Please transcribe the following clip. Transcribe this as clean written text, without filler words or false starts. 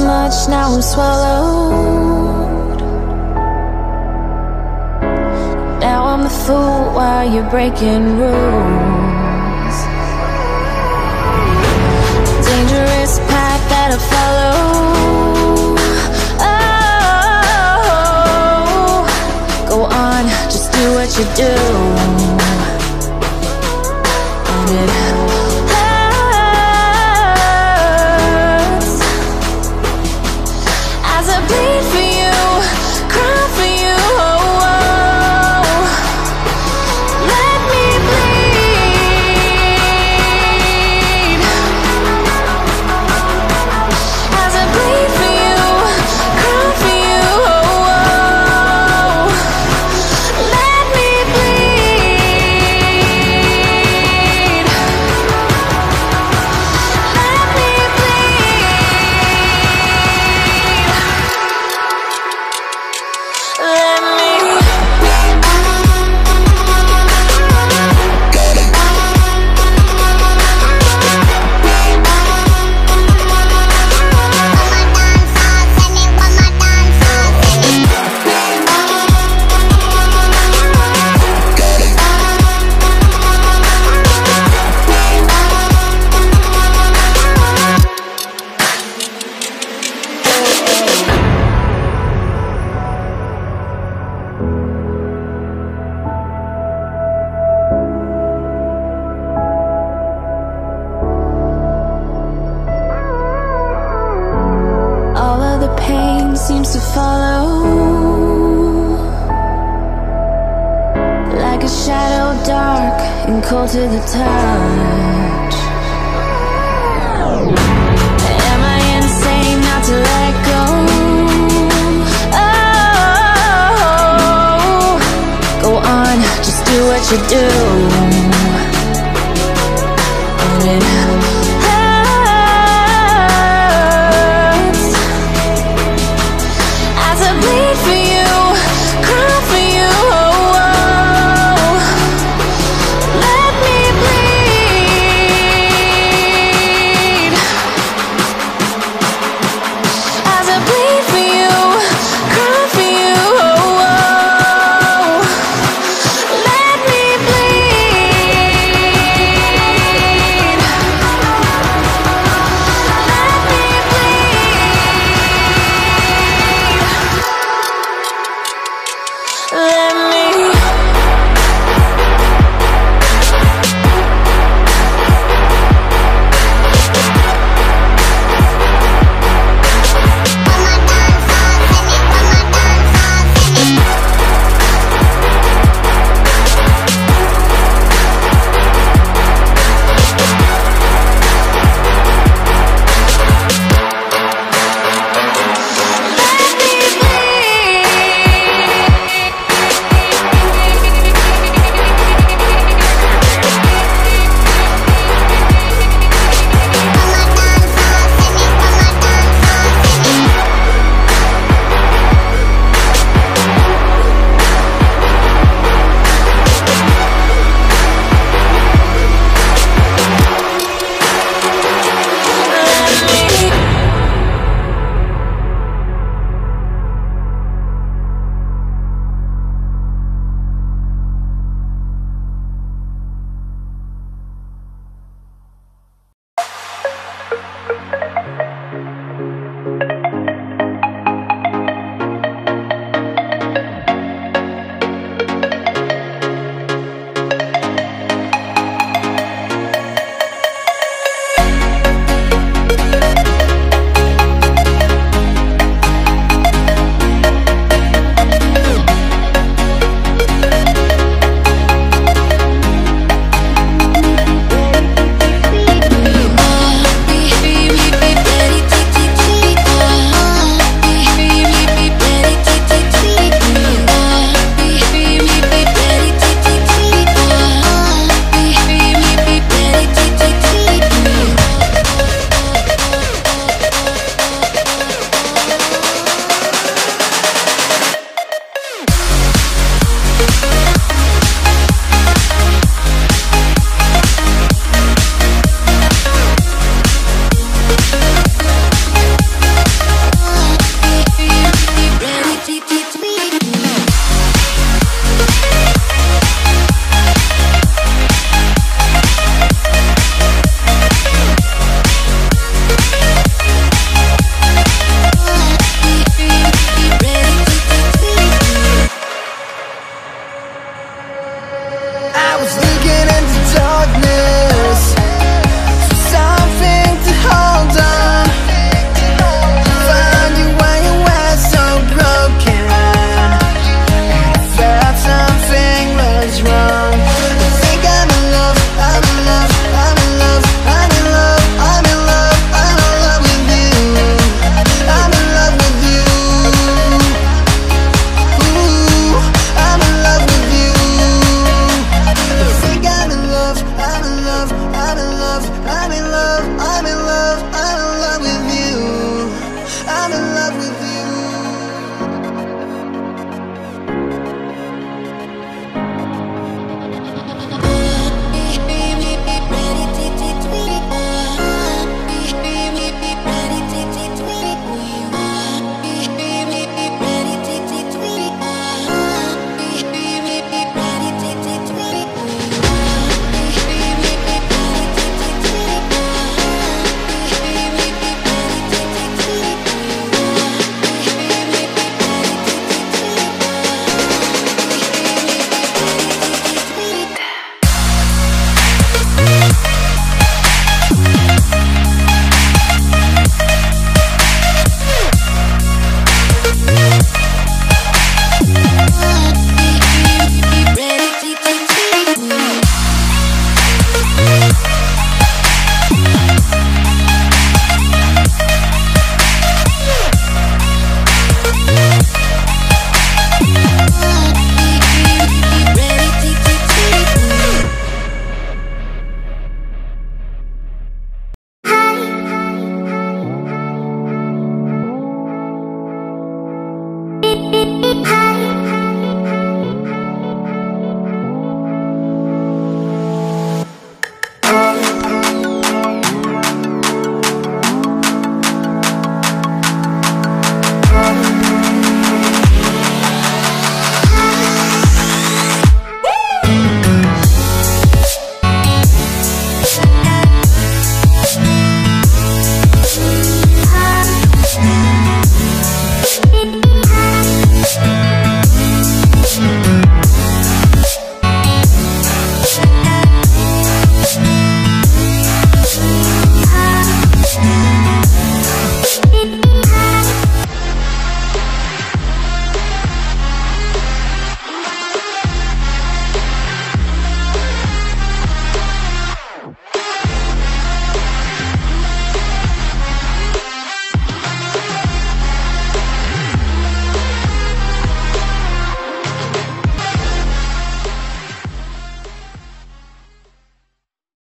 much, now I'm swallowed. Now I'm the fool while you're breaking rules. Dangerous path that I follow. Oh, go on, just do what you do. And it hurts as I bleed for you, cry for you. Oh, oh. Let me bleed as I bleed for you, cry for you. Oh, oh. Let me bleed. Let me all of the pain seems to follow like a shadow, dark and cold to the touch. Am I insane not to let go? Oh, go on, just do what you do.